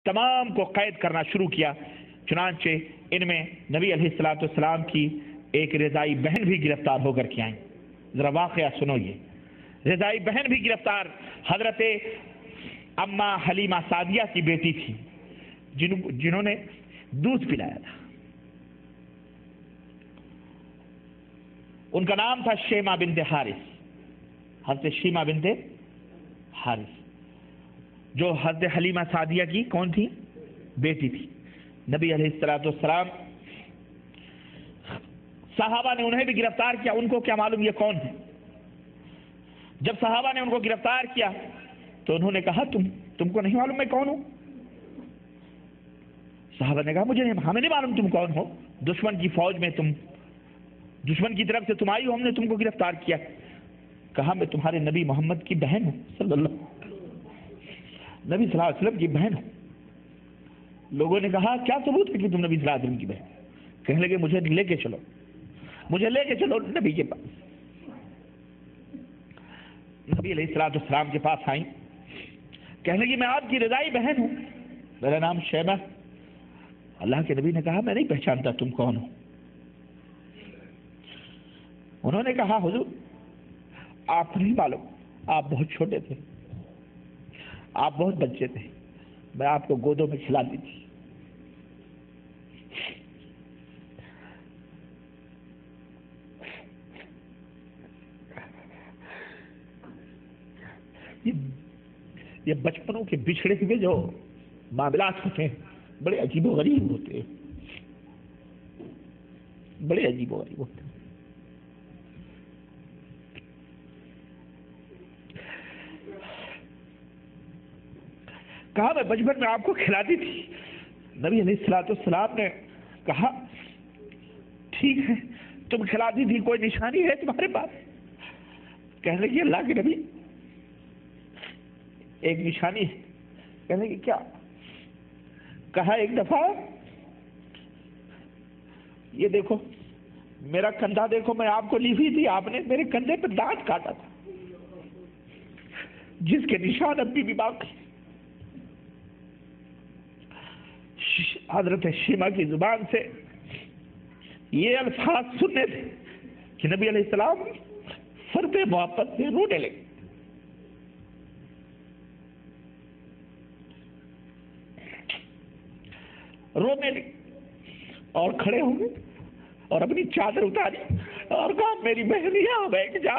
تمام کو قید کرنا شروع کیا۔ چنانچہ ان میں نبی علیہ الصلوۃ والسلام کی ایک رضائی بہن بھی گرفتار ہو کر کے آئیں۔ ذرا واقعہ سنو، یہ رضائی بہن بھی گرفتار حضرت اماں حلیمہ سعدیہ کی بیٹی تھی، جنہوں نے دودھ پلایا تھا۔ ان کا نام تھا شیمہ بنت حارث، حضرت شیمہ بنت حارث، جو حضرت حلیمہ سعدیہ کی کون تھی؟ بیٹی تھی۔ نبی علیہ الصلوۃ والسلام صحابہ نے انہیں بھی گرفتار کیا۔ ان کو کیا معلوم یہ کون ہے؟ جب صحابہ نے ان کو گرفتار کیا تو انہوں نے کہا تم کو نہیں معلوم میں کون ہوں؟ صحابہ نے کہا ہمیں نہیں معلوم تم کون ہو، دشمن کی فوج میں دشمن کی طرف سے تم آئی ہو، ہم نے تم کو گرفتار کیا۔ کہا میں تمہارے نبی محمد کی بہن ہوں، نبی صلی اللہ علیہ وسلم کی بہن ہوں۔ لوگوں نے کہا کیا ثبوت ہے کہ تم نبی صلی اللہ علیہ وسلم کی بہن؟ کہنے لگے مجھے لے کے چلو نبی کے پاس۔ نبی علیہ الصلوۃ والسلام کے پاس آئیں، کہنے لگی میں آپ کی رضائی بہن ہوں، میرا نام شیبہ۔ اللہ کے نبی نے کہا میں نہیں پہچانتا تم کون ہو۔ انہوں نے کہا حضور آپ نہیں معلوم، آپ بہت چھوٹے تھے، آپ بہت بچے تھے، میں آپ کو گودوں میں کھلاتی تھی۔ یہ بچپنوں کے بچھڑے ہوئے جو معاملات ہوتے ہیں بڑے عجیب و غریب ہوتے ہیں، بڑے عجیب و غریب ہوتے ہیں۔ کہا میں بچپن میں آپ کو کھلاتی تھی۔ نبی علیہ الصلوۃ والسلام نے کہا ٹھیک ہے تم کھلاتی تھی، کوئی نشانی ہے تمہارے پاس؟ کہنے لگی اللہ کے نبی ایک نشانی ہے۔ کہنے لگی کیا؟ کہا ایک دفعہ یہ دیکھو میرا کندھا دیکھو، میں آپ کو لی ہوئی تھی، آپ نے میرے کندھے پہ دانت کاٹا تھا جس کے نشان اب بھی باقی۔ حضرت شیمہ کی زبان سے یہ الفاظ سننے تھے کہ نبی علیہ السلام فرد محبت سے رونے لگے۔ رونے لگے اور کھڑے ہو گئے اور اپنی چادر اتاری اور کہا میری بہن یہاں بیٹھ جا۔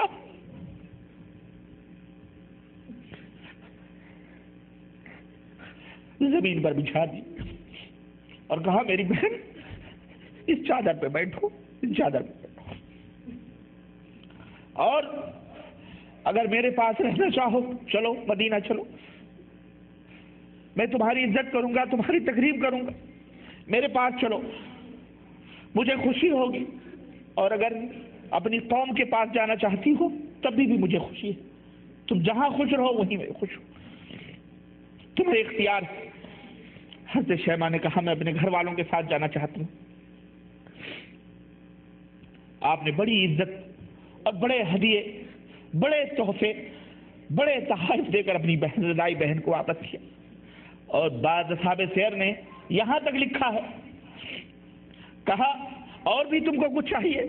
زمین پر بچھا دی اور کہا میری بہن اس چادر پہ بیٹھو، اس چادر پہ بیٹھو، اور اگر میرے پاس رہنا چاہو چلو مدینہ چلو، میں تمہاری عزت کروں گا، تمہاری تقریب کروں گا، میرے پاس چلو مجھے خوشی ہوگی، اور اگر اپنی قوم کے پاس جانا چاہتی ہو تب بھی مجھے خوشی ہے، تم جہاں خوش رہو وہیں میں خوش ہوں، تمہیں اختیار ہے۔ حضرت شیمہ نے کہا میں اپنے گھر والوں کے ساتھ جانا چاہتی ہوں۔ آپ نے بڑی عزت اور بڑے ہدیے، بڑے تحفے، بڑے تحائف دے کر اپنی رضائی بہن کو واپس کیا۔ اور بعض اصحاب سیر نے یہاں تک لکھا ہے، کہا اور بھی تم کو کچھ چاہیے؟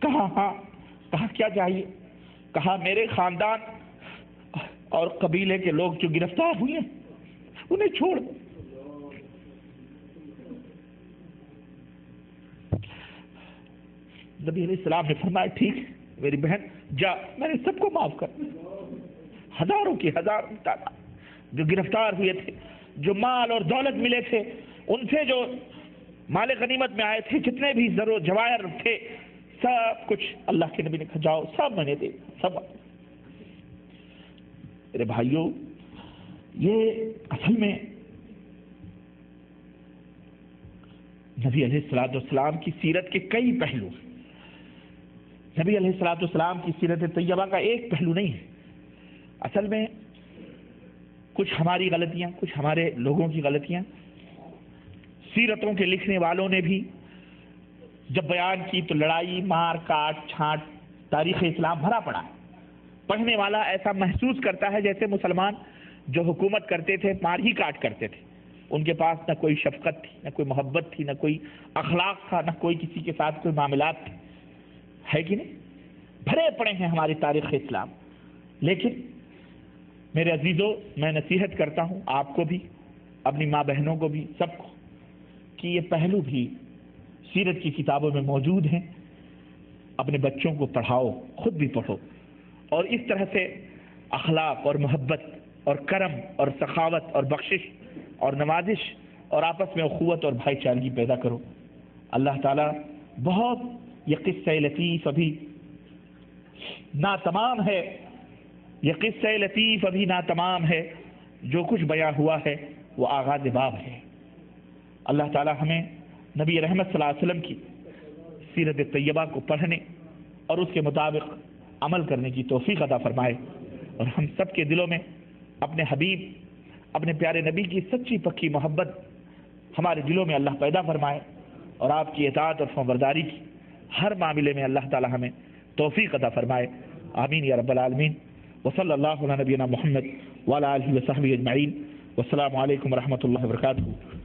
کہا ہاں۔ کہا کیا چاہیے؟ کہا میرے خاندان اور قبیلے کے لوگ جو گرفتار ہوئے ہیں انہیں چھوڑ دو۔ نبی علیہ السلام نے فرمایا ٹھیک ہے میری بہن جا، میں نے سب کو معاف کر دیا۔ ہزاروں کی ہزاروں تعداد جو گرفتار ہوئے تھے، جو مال اور دولت ملے تھے، ان سے جو مال غنیمت میں آئے تھے، جتنے بھی زر و جواہر تھے، سب کچھ اللہ کے نبی نے کہا جاؤ سب میں نے دے سب۔ میرے بھائیوں یہ اصل میں نبی علیہ الصلوۃ والسلام کی سیرت کے کئی پہلو ہیں۔ نبی علیہ الصلوۃ والسلام کی سیرت طیبہ کا ایک پہلو نہیں ہے۔ اصل میں کچھ ہماری غلطیاں، کچھ ہمارے لوگوں کی غلطیاں سیرتوں کے لکھنے والوں نے بھی جب بیان کی تو لڑائی، مار کاٹ چھانٹ تاریخ اسلام بھرا پڑا ہے۔ پڑھنے والا ایسا محسوس کرتا ہے جیسے مسلمان جو حکومت کرتے تھے مار ہی کاٹ کرتے تھے، ان کے پاس نہ کوئی شفقت تھی، نہ کوئی محبت تھی، نہ کوئی اخلاق تھا، نہ کوئی کسی کے ساتھ کوئی معاملات تھے، ہے کہ نہیں؟ بھرے پڑے ہیں ہماری تاریخ اسلام. لیکن میرے عزیزوں، میں نصیحت کرتا ہوں آپ کو بھی، اپنی ماں بہنوں کو بھی، سب کو، کہ یہ پہلو بھی سیرت کی کتابوں میں موجود ہیں. اپنے بچوں کو پڑھاؤ، خود بھی پڑھو، اور اس طرح سے اخلاق اور محبت اور کرم اور سخاوت اور بخشش اور نوازش اور آپس میں اخوت اور بھائی چارگی پیدا کرو. اللہ تعالیٰ بہت، یہ قصہ لطیف ابھی ناتمام ہے، یہ قصہ لطیف ابھی ناتمام ہے، جو کچھ بیان ہوا ہے وہ آغاز باب ہے. اللہ تعالیٰ ہمیں نبی رحمت صلی اللہ علیہ وسلم کی سیرت طیبہ کو پڑھنے اور اس کے مطابق عمل کرنے کی توفیق عطا فرمائے، اور ہم سب کے دلوں میں اپنے حبیب، اپنے پیارے نبی کی سچی پکی محبت ہمارے دلوں میں اللہ پیدا فرمائے، اور آپ کی اطاعت اور فرمانبرداری کی ہر معاملے میں اللہ تعالی ہمیں توفیق عطا فرمائے. آمین یا رب العالمین. وصلی اللہ علی نبینا محمد وعلی آلہ وصحبہ اجمعین. والسلام علیکم ورحمۃ اللہ وبرکاتہ.